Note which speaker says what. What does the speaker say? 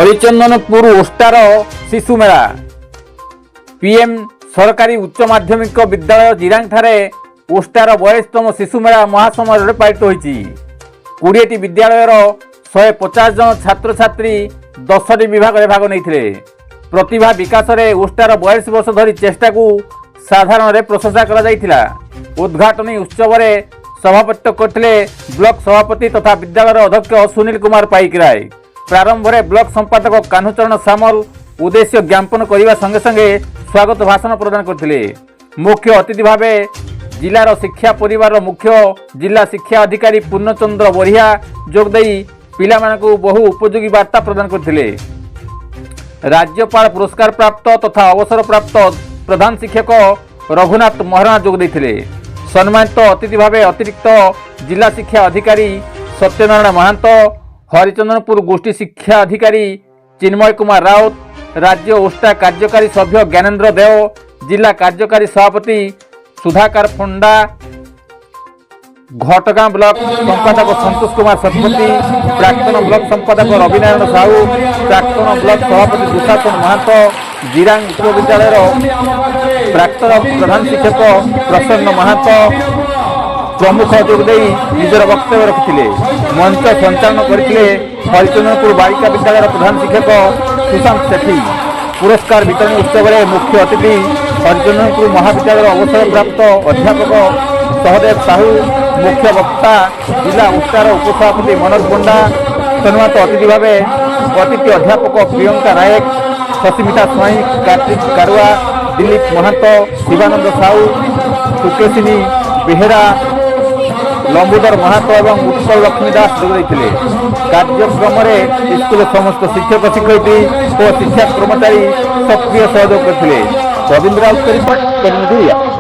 Speaker 1: हरिचंदनपुर ओष्टार शिशु मेला पीएम सरकारी उच्च माध्यमिक विद्यालय जिरांग ठारे ओष्टार 42तम शिशु मेला महासमारोह पालित होईछि। 20टी विद्यालयर 150 जन छात्र छात्री 10टी विभाग में भाग नहीं। प्रतिभा विकास में ओष्टार 42 वर्ष धरी चेष्टा को साधारण प्रशंसा करा जायथिला। उद्घाटनी उत्सव में सभापतित्व करथिले ब्लॉक सभापति तथा विद्यालय अध्यक्ष सुनील कुमार पाइकराय। प्रारंभ में ब्लॉक संपादक कान्हुचरण सामल उद्देश्य ज्ञापन करने संगे संगे स्वागत भाषण प्रदान करथिले। मुख्य अतिथि भावे जिलार शिक्षा परिवार मुख्य जिला शिक्षा अधिकारी पूर्णचंद्र बरिया जोगदेई पिलामानकु बहु उपयोगी वार्ता प्रदान करथिले। राज्यपाल पुरस्कार प्राप्त तथा अवसर प्राप्त प्रधान शिक्षक रघुनाथ महाराणा जोगदेइथिले। सम्मानित अतिथि भावे अतिरिक्त जिला शिक्षा अधिकारी सत्यनारायण महांत, हरिचंदनपुर गोष्ठी शिक्षा अधिकारी चिन्मय कुमार राउत, राज्य ओष्टा कार्यकारी सभ्य ज्ञानेन्द्र देव, जिला कार्यकारी सभापति सुधाकर फंडा, घटगां ब्लॉक संपादक संतोष कुमार शतपथी, प्राक्तन ब्लॉक संपादक रविनारायण साहू, प्राक्तन ब्लॉक सभापति दुशासन महंत, जिरांग उच्च विद्यालय प्राक्तन प्रधान शिक्षक प्रसन्न महंत प्रमुख जोगदेई निजर वक्तव्य रखिथिले। मंच संचालन करथिले हरिचंदनपुर बालिका विद्यालय प्रधान शिक्षक सुशांत सेठी। पुरस्कार वितरण उत्सव में मुख्य अतिथि हरिचंदनपुर महाविद्यालय अवसर प्राप्त अध्यापक सहदेव साहू, मुख्य वक्ता जिला ओष्टार उपसभापति मनोज पंडा, सम्मानित अतिथि भावे अतिथि अध्यापक प्रियंका नायक, शशिमिता स्वाई, कार्तिक कारुआ, दिलीप महंत, शिवानंद साहू, सुकेशिनी बेहेरा, लंबोदर महातो एवं उत्पल लक्ष्मी दास जोगदेइथिले। कार्यक्रम में स्कूल समस्त शिक्षक शिक्षयित्री और शिक्षा कर्मचारी सक्रिय सहयोग करथिले। रविंद्र राउत रिपोर्ट।